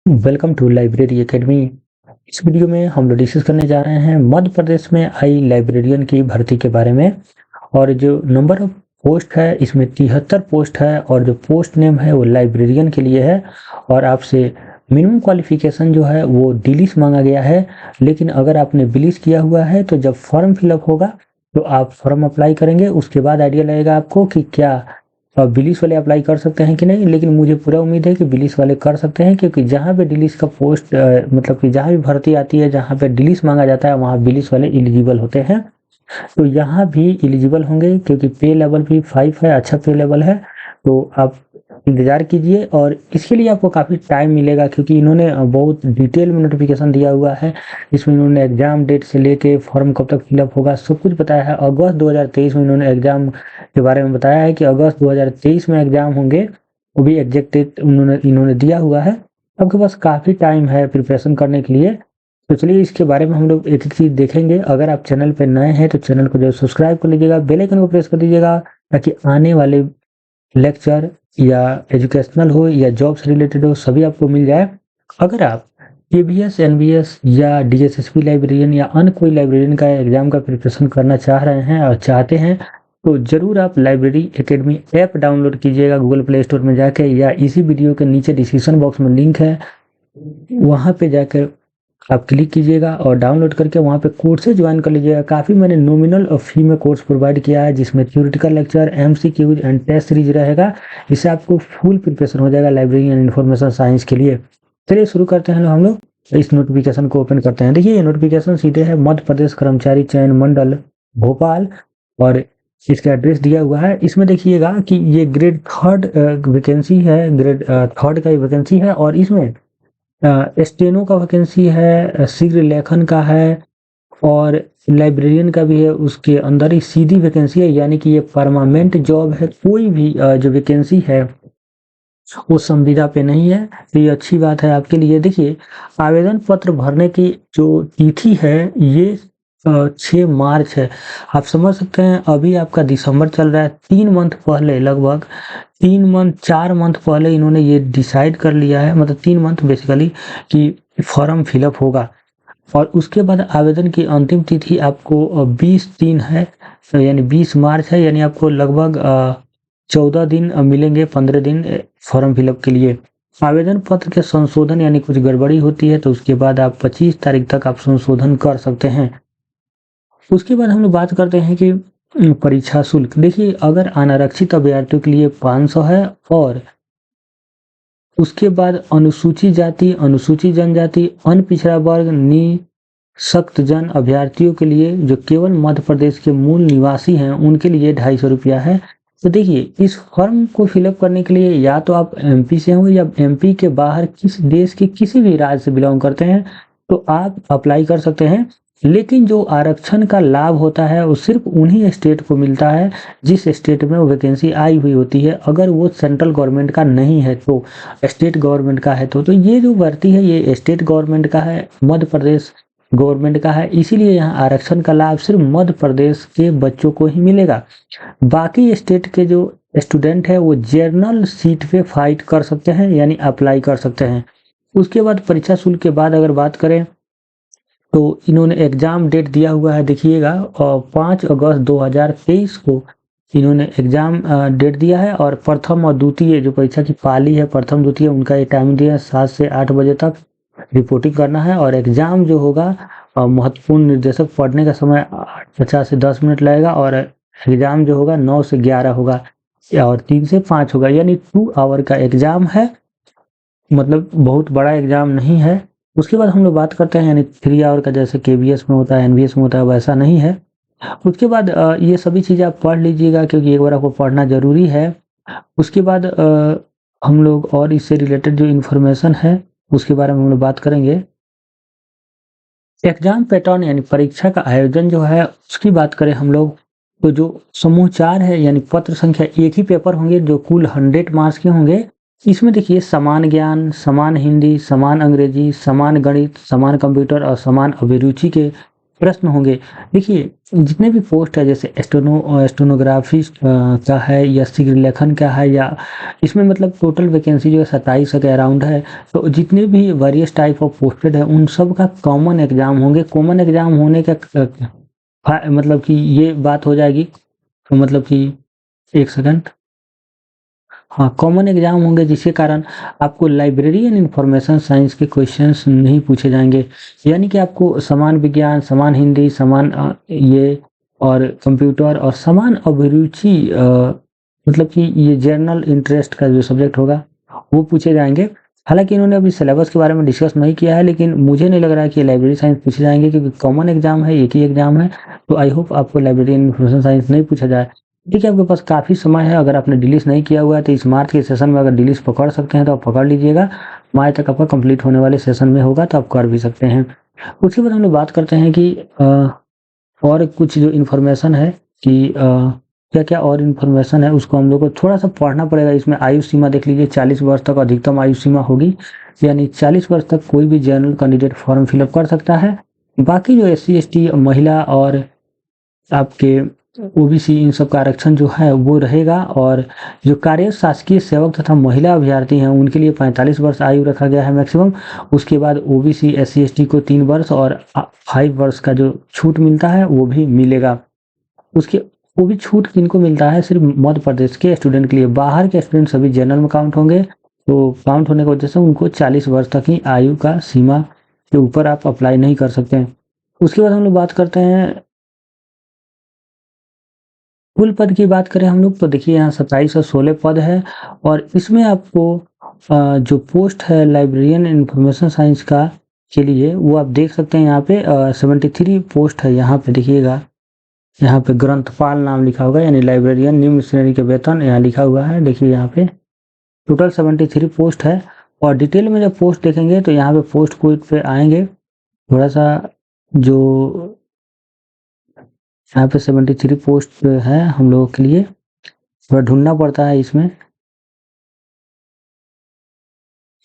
Welcome to library academy. इस video में हम लोग डिस्कस करने जा रहे हैं मध्य प्रदेश में आई लाइब्रेरियन की भर्ती के बारे में। और जो नंबर ऑफ पोस्ट है इसमें 73 पोस्ट है और जो पोस्ट नेम है वो लाइब्रेरियन के लिए है। और आपसे मिनिमम क्वालिफिकेशन जो है वो डिलीस मांगा गया है। लेकिन अगर आपने बिलीस किया हुआ है तो जब फॉर्म फिलअप होगा तो आप फॉर्म अप्लाई करेंगे, उसके बाद आइडिया लगेगा आपको कि क्या बिलीस वाले अप्लाई कर सकते हैं कि नहीं। लेकिन मुझे पूरा उम्मीद है कि बिलीस वाले कर सकते हैं, क्योंकि जहाँ पे डिलीस का पोस्ट मतलब कि जहाँ भी भर्ती आती है जहाँ पे डिलीस मांगा जाता है वहाँ बिलीस वाले एलिजिबल होते हैं। तो यहाँ भी एलिजिबल होंगे क्योंकि पे लेवल भी 5 है, अच्छा पे लेवल है। तो आप इंतज़ार कीजिए और इसके लिए आपको काफ़ी टाइम मिलेगा, क्योंकि इन्होंने बहुत डिटेल में नोटिफिकेशन दिया हुआ है। इसमें इन्होंने एग्ज़ाम डेट से लेके फॉर्म कब तक फिलअप होगा सब कुछ बताया है। अगस्त 2023 में इन्होंने एग्ज़ाम के बारे में बताया है कि अगस्त 2023 में एग्ज़ाम होंगे, वो भी एग्जैक्ट डेट इन्होंने दिया हुआ है। आपके पास काफ़ी टाइम है प्रिपरेशन करने के लिए। तो चलिए इसके बारे में हम लोग एक-एक चीज़ देखेंगे। अगर आप चैनल पे नए हैं तो चैनल को जो सब्सक्राइब कर लीजिएगा, बेल आइकन को प्रेस कर दीजिएगा, ताकि आने वाले लेक्चर या एजुकेशनल हो या जॉब से रिलेटेड हो सभी आपको मिल जाए। अगर आप केवीएस, एनवीएस या डीएसएसपी लाइब्रेरियन या अन्य कोई लाइब्रेरियन का एग्ज़ाम का प्रिपरेशन करना चाह रहे हैं और चाहते हैं तो ज़रूर आप लाइब्रेरी एकेडमी ऐप डाउनलोड कीजिएगा गूगल प्ले स्टोर में जाके, या इसी वीडियो के नीचे डिस्क्रिप्शन बॉक्स में लिंक है, वहाँ पे जाकर आप क्लिक कीजिएगा और डाउनलोड करके वहाँ पे कोर्सेज ज्वाइन कर लीजिएगा। काफ़ी मैंने नॉमिनल फ़ी में कोर्स प्रोवाइड किया है, जिसमें theoretical lecture, MCQs and test series रहेगा। इससे आपको फुल प्रिपरेशन हो जाएगा लाइब्रेरी एंड इन्फॉर्मेशन साइंस के लिए। चलिए शुरू करते हैं हम लोग। इस नोटिफिकेशन को ओपन करते हैं। देखिए ये नोटिफिकेशन सीधे है मध्य प्रदेश कर्मचारी चयन मंडल भोपाल, और इसका एड्रेस दिया हुआ है। इसमें देखिएगा कि ये ग्रेड 3 वैकेंसी है, ग्रेड 3 का वैकेंसी है। और इसमें स्टेनो का वैकेंसी है, शीघ्र लेखन का है और लाइब्रेरियन का भी है। उसके अंदर ही सीधी वैकेंसी है, यानी कि ये परमानेंट जॉब है। कोई भी जो वैकेंसी है वो संविदा पे नहीं है, तो ये अच्छी बात है आपके लिए। देखिए आवेदन पत्र भरने की जो तिथि है ये 6 मार्च है। आप समझ सकते हैं अभी आपका दिसंबर चल रहा है, 3 मंथ पहले, लगभग 4 मंथ पहले इन्होंने ये डिसाइड कर लिया है, मतलब 3 मंथ बेसिकली, कि फॉर्म फिलअप होगा। और उसके बाद आवेदन की अंतिम तिथि आपको 20/3 है, तो यानी 20 मार्च है। यानी आपको लगभग 14 दिन मिलेंगे, 15 दिन फॉर्म फिलअप के लिए। आवेदन पत्र के संशोधन यानी कुछ गड़बड़ी होती है तो उसके बाद आप 25 तारीख तक आप संशोधन कर सकते हैं। उसके बाद हम लोग बात करते हैं कि परीक्षा शुल्क। देखिए अगर अनारक्षित अभ्यर्थियों के लिए 500 है, और उसके बाद अनुसूचित जाति, अनुसूचित जनजाति, अन्य पिछड़ा वर्ग, निःशक्त जन अभ्यर्थियों के लिए जो केवल मध्य प्रदेश के मूल निवासी हैं उनके लिए 250 रुपया है। तो देखिए इस फॉर्म को फिलअप करने के लिए या तो आप एमपी से होंगे या एमपी के बाहर किस देश के किसी भी राज्य से बिलोंग करते हैं तो आप अप्लाई कर सकते हैं। लेकिन जो आरक्षण का लाभ होता है वो सिर्फ उन्हीं स्टेट को मिलता है जिस स्टेट में वो वैकेंसी आई हुई होती है। अगर वो सेंट्रल गवर्नमेंट का नहीं है तो स्टेट गवर्नमेंट का है तो ये जो भर्ती है ये स्टेट गवर्नमेंट का है, मध्य प्रदेश गवर्नमेंट का है। इसीलिए यहाँ आरक्षण का लाभ सिर्फ मध्य प्रदेश के बच्चों को ही मिलेगा। बाकी स्टेट के जो स्टूडेंट है वो जनरल सीट पे फाइट कर सकते हैं, यानी अप्लाई कर सकते हैं। उसके बाद परीक्षा शुल्क के बाद अगर बात करें तो इन्होंने एग्जाम डेट दिया हुआ है, देखिएगा, और 5 अगस्त 2023 को इन्होंने एग्जाम डेट दिया है। और प्रथम और द्वितीय जो परीक्षा की पाली है, प्रथम द्वितीय, उनका ये टाइम दिया है 7 से 8 बजे तक रिपोर्टिंग करना है। और एग्जाम जो होगा महत्वपूर्ण निर्देशक पढ़ने का समय 50 से 10 मिनट लगेगा, और एग्जाम जो होगा 9 से 11 होगा और 3 से 5 होगा, यानी 2 आवर का एग्जाम है, मतलब बहुत बड़ा एग्जाम नहीं है। उसके बाद हम लोग बात करते हैं यानी 3 आवर का, जैसे केवीएस में होता है, एनवीएस में होता है, वैसा नहीं है। उसके बाद ये सभी चीज़ें आप पढ़ लीजिएगा क्योंकि एक बार आपको पढ़ना ज़रूरी है। उसके बाद हम लोग और इससे रिलेटेड जो इन्फॉर्मेशन है उसके बारे में हम लोग बात करेंगे। एग्जाम पैटर्न यानी परीक्षा का आयोजन जो है उसकी बात करें हम लोग तो जो समूह 4 है यानी पत्र संख्या एक ही पेपर होंगे जो कुल 100 मार्क्स के होंगे। इसमें देखिए समान ज्ञान, समान हिंदी, समान अंग्रेजी, समान गणित, समान कंप्यूटर और समान अभिरुचि के प्रश्न होंगे। देखिए, जितने भी पोस्ट है जैसे स्टेनोग्राफी का है या शीघ्र लेखन का है, या इसमें मतलब टोटल वैकेंसी जो है 27 के अराउंड है। तो जितने भी वेरियस टाइप ऑफ पोस्टेड है उन सब का कॉमन एग्जाम होंगे। कॉमन एग्जाम होने का मतलब कि ये बात हो जाएगी, तो मतलब कि एक सेकंड, हाँ, कॉमन एग्जाम होंगे जिसके कारण आपको लाइब्रेरी एंड इंफॉर्मेशन साइंस के क्वेश्चंस नहीं पूछे जाएंगे। यानी कि आपको समान विज्ञान, समान हिंदी, समान ये और कंप्यूटर और समान अभिरुचि मतलब कि ये जनरल इंटरेस्ट का जो सब्जेक्ट होगा वो पूछे जाएंगे। हालांकि इन्होंने अभी सिलेबस के बारे में डिस्कस नहीं किया है, लेकिन मुझे नहीं लग रहा है कि लाइब्रेरी साइंस पूछे जाएंगे, क्योंकि कॉमन एग्जाम है, एक ही एग्जाम है। तो आई होप आपको लाइब्रेरी एंड इंफॉर्मेशन साइंस नहीं पूछा जाए। देखिए, आपके पास काफ़ी समय है। अगर आपने डिलीट नहीं किया हुआ है तो इस मार्च के सेशन में अगर डिलीट पकड़ सकते हैं तो आप पकड़ लीजिएगा। मार्च तक आपका कंप्लीट होने वाले सेशन में होगा तो आप कर भी सकते हैं। उसके बाद हम लोग बात करते हैं कि और कुछ जो इन्फॉर्मेशन है कि क्या-क्या और इन्फॉर्मेशन है उसको हम लोग को थोड़ा-सा पढ़ना पड़ेगा। इसमें आयु सीमा देख लीजिए, 40 वर्ष तक अधिकतम आयु सीमा होगी, यानी 40 वर्ष तक कोई भी जनरल कैंडिडेट फॉर्म फिलअप कर सकता है। बाकी जो SC/ST, महिला और आपके ओबीसी, इन सब का आरक्षण जो है वो रहेगा। और जो कार्यरत शासकीय सेवक तथा महिला अभ्यर्थी हैं उनके लिए 45 वर्ष आयु रखा गया है मैक्सिमम। उसके बाद ओबीसी, SC/ST को 3 वर्ष और 5 वर्ष का जो छूट मिलता है वो भी मिलेगा। उसके वो भी छूट किनको मिलता है, सिर्फ मध्य प्रदेश के स्टूडेंट के लिए। बाहर के स्टूडेंट सभी जनरल में काउंट होंगे, तो काउंट होने की वजह से उनको 40 वर्ष तक ही आयु का सीमा के ऊपर आप अप्लाई नहीं कर सकते हैं। उसके बाद हम लोग बात करते हैं कुल पद की। बात करें हम लोग तो देखिए यहाँ 27 और 16 पद है, और इसमें आपको जो पोस्ट है लाइब्रेरियन इंफॉर्मेशन साइंस का के लिए वो आप देख सकते हैं यहाँ पे 73 पोस्ट है। यहाँ पे देखिएगा, यहाँ पे ग्रंथपाल नाम लिखा होगा, यानी लाइब्रेरियन निम्न श्रेणी के वेतन यहाँ लिखा हुआ है। देखिए यहाँ पे टोटल 73 पोस्ट है। और डिटेल में जब पोस्ट देखेंगे तो यहाँ पे पोस्ट कोड पे आएंगे, थोड़ा सा जो यहाँ पे 73 पोस्ट है हम लोगों के लिए, थोड़ा ढूंढना पड़ता है इसमें।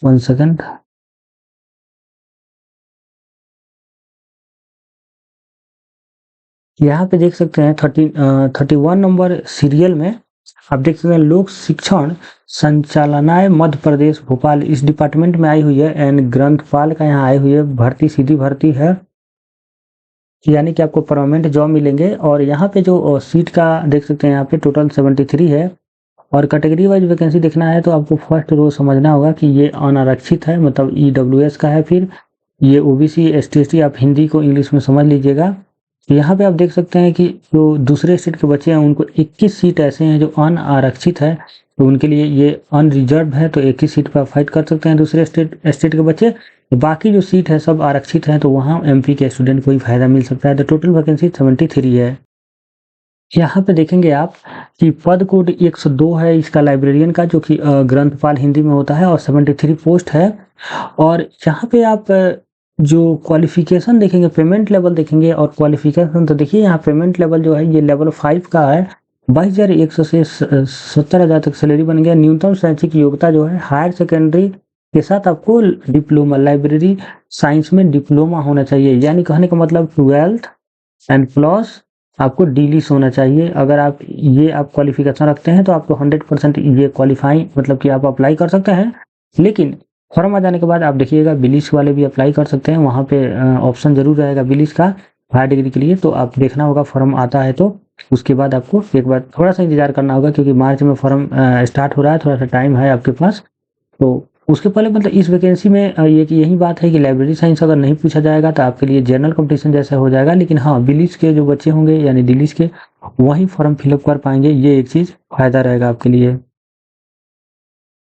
1 सेकंड। यहाँ पे देख सकते हैं 31 नंबर सीरियल में आप देख सकते हैं लोक शिक्षण संचालनालय मध्य प्रदेश भोपाल, इस डिपार्टमेंट में आई हुई है। एंड ग्रंथपाल का यहाँ आई हुई है भर्ती, सीधी भर्ती है, यानी कि आपको परमानेंट जॉब मिलेंगे। और यहाँ पे जो सीट का देख सकते हैं यहाँ पे टोटल 73 है। और कैटेगरी वाइज वैकेंसी देखना है तो आपको फर्स्ट रो समझना होगा कि ये अनारक्षित है, मतलब EWS का है। फिर ये ओबीसी, ST/ST, आप हिंदी को इंग्लिश में समझ लीजिएगा। यहाँ पे आप देख सकते हैं कि जो दूसरे स्टेट के बच्चे हैं उनको 21 सीट ऐसे हैं जो अनारक्षित है, तो उनके लिए ये अनरिजर्व है। तो 21 सीट पर आप फाइट कर सकते हैं दूसरे स्टेट के बच्चे। बाकी जो सीट है सब आरक्षित है, तो वहाँ MP के स्टूडेंट को ही फायदा मिल सकता है। तो टोटल वैकेंसी 73 है। यहाँ पे देखेंगे आप कि पद कोड 102 है इसका लाइब्रेरियन का, जो कि ग्रंथपाल हिंदी में होता है, और 73 पोस्ट है। और यहाँ पे आप जो क्वालिफिकेशन देखेंगे, पेमेंट लेवल देखेंगे और क्वालिफिकेशन, तो देखिए यहाँ पेमेंट लेवल जो है ये लेवल 5 का है। 22,100 से 70,000 तक सैलरी बन गया। न्यूनतम शैक्षिक योग्यता जो है हायर सेकेंडरी के साथ आपको डिप्लोमा, लाइब्रेरी साइंस में डिप्लोमा होना चाहिए। यानी कहने का मतलब 12th एंड प्लस आपको डिलीस होना चाहिए। अगर आप क्वालिफिकेशन रखते हैं तो आपको 100% ये क्वालिफाई, मतलब कि आप अप्लाई कर सकते हैं। लेकिन फॉर्म आ जाने के बाद आप देखिएगा बिलिस वाले भी अप्लाई कर सकते हैं, वहाँ पे ऑप्शन जरूर रहेगा बिलिस का हायर डिग्री के लिए। तो आप देखना होगा फॉर्म आता है तो उसके बाद आपको एक बार थोड़ा सा इंतजार करना होगा, क्योंकि मार्च में फॉर्म स्टार्ट हो रहा है, थोड़ा सा टाइम है आपके पास। तो उसके पहले मतलब इस वैकेंसी में यही बात है कि लाइब्रेरी साइंस अगर नहीं पूछा जाएगा तो आपके लिए जनरल कंपटीशन जैसा हो जाएगा। लेकिन हाँ, बिलीस के जो बच्चे होंगे यानी दिल्लीस के, वही फॉर्म फिलअप कर पाएंगे, ये एक चीज फायदा रहेगा आपके लिए।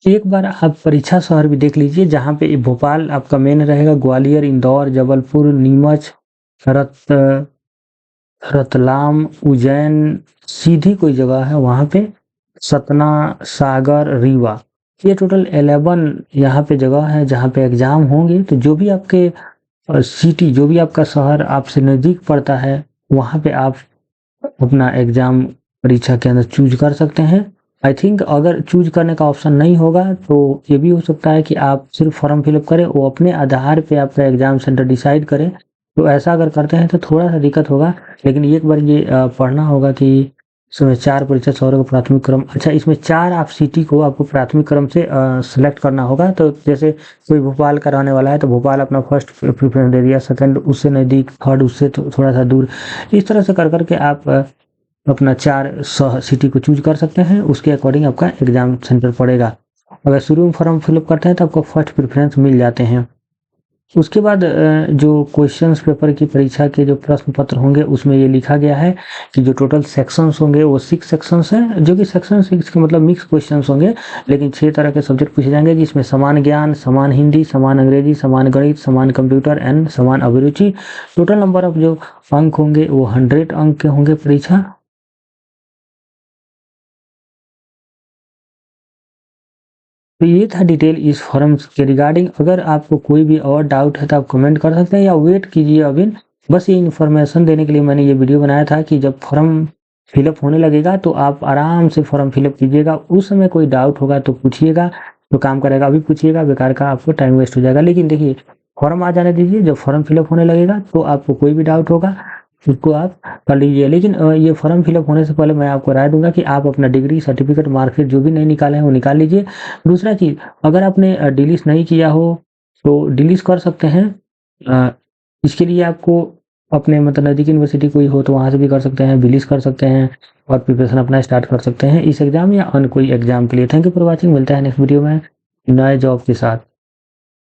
एक बार आप परीक्षा शहर भी देख लीजिए, जहाँ पे भोपाल आपका मेन रहेगा, ग्वालियर, इंदौर, जबलपुर, नीमच, रत रतलाम, उज्जैन, सीधी कोई जगह है वहाँ पे, सतना, सागर, रीवा, ये टोटल 11 यहाँ पे जगह है जहाँ पे एग्जाम होंगे। तो जो भी आपके सिटी, जो भी आपका शहर आपसे नज़दीक पड़ता है, वहाँ पे आप अपना एग्जाम परीक्षा के अंदर चूज कर सकते हैं। आई थिंक अगर चूज करने का ऑप्शन नहीं होगा तो ये भी हो सकता है कि आप सिर्फ फॉर्म फिलअप करें, वो अपने आधार पे आपका एग्जाम सेंटर डिसाइड करें तो ऐसा अगर करते हैं तो थोड़ा-सा दिक्कत होगा, लेकिन एक बार ये पढ़ना होगा कि इसमें 4 परीक्षा सौर का प्राथमिक क्रम, अच्छा इसमें 4 आप सिटी को आपको प्राथमिक क्रम से सेलेक्ट करना होगा। तो जैसे कोई भोपाल का रहने वाला है तो भोपाल अपना फर्स्ट प्रेफ़रेंस दे दिया, सेकंड उससे नज़दीक, थर्ड उससे थोड़ा-सा दूर। इस तरह से कर के आप अपना 4 सिटी को चूज़ कर सकते हैं, उसके अकॉर्डिंग आपका एग्ज़ाम सेंटर पड़ेगा। अगर शुरू में फॉर्म फिल अप करते हैं तो आपको फर्स्ट प्रेफ़रेंस मिल जाते हैं। उसके बाद जो क्वेश्चंस पेपर की परीक्षा के जो प्रश्न पत्र होंगे उसमें ये लिखा गया है कि जो टोटल सेक्शंस होंगे वो 6 सेक्शंस हैं, जो कि सेक्शन 6 का मतलब मिक्स क्वेश्चंस होंगे, लेकिन 6 तरह के सब्जेक्ट पूछे जाएंगे जिसमें समान ज्ञान, समान हिंदी, समान अंग्रेजी, समान गणित, समान कंप्यूटर एंड समान अभिरुचि। टोटल नंबर ऑफ जो अंक होंगे वो 100 अंक के होंगे परीक्षा। तो ये था डिटेल इस फॉर्म्स के रिगार्डिंग। अगर आपको कोई भी और डाउट है तो आप कमेंट कर सकते हैं या वेट कीजिए अभी। बस ये इन्फॉर्मेशन देने के लिए मैंने ये वीडियो बनाया था कि जब फॉर्म फिलअप होने लगेगा तो आप आराम से फॉर्म फिलअप कीजिएगा। उस समय कोई डाउट होगा तो पूछिएगा, तो काम करेगा। अभी पूछिएगा बेकार का आपको टाइम वेस्ट हो जाएगा। लेकिन देखिए फॉर्म आ जाने दीजिए, जब फॉर्म फिलअप होने लगेगा तो आपको कोई भी डाउट होगा उसको आप कर लीजिए। लेकिन ये फॉर्म फिलअप होने से पहले मैं आपको राय दूँगा कि आप अपना डिग्री, सर्टिफ़िकेट, मार्कशीट जो भी नहीं निकाले हैं वो निकाल लीजिए। दूसरा चीज़, अगर आपने डिलीट नहीं किया हो तो डिलीट कर सकते हैं। अ, इसके लिए आपको अपने मतलब नज़दीकी यूनिवर्सिटी कोई हो तो वहाँ से भी कर सकते हैं, डिलीट कर सकते हैं और प्रिपरेशन अपना स्टार्ट कर सकते हैं इस एग्ज़ाम या अन्य कोई एग्ज़ाम के लिए। Thank you for watching. मिलता है नेक्स्ट वीडियो में नए जॉब के साथ।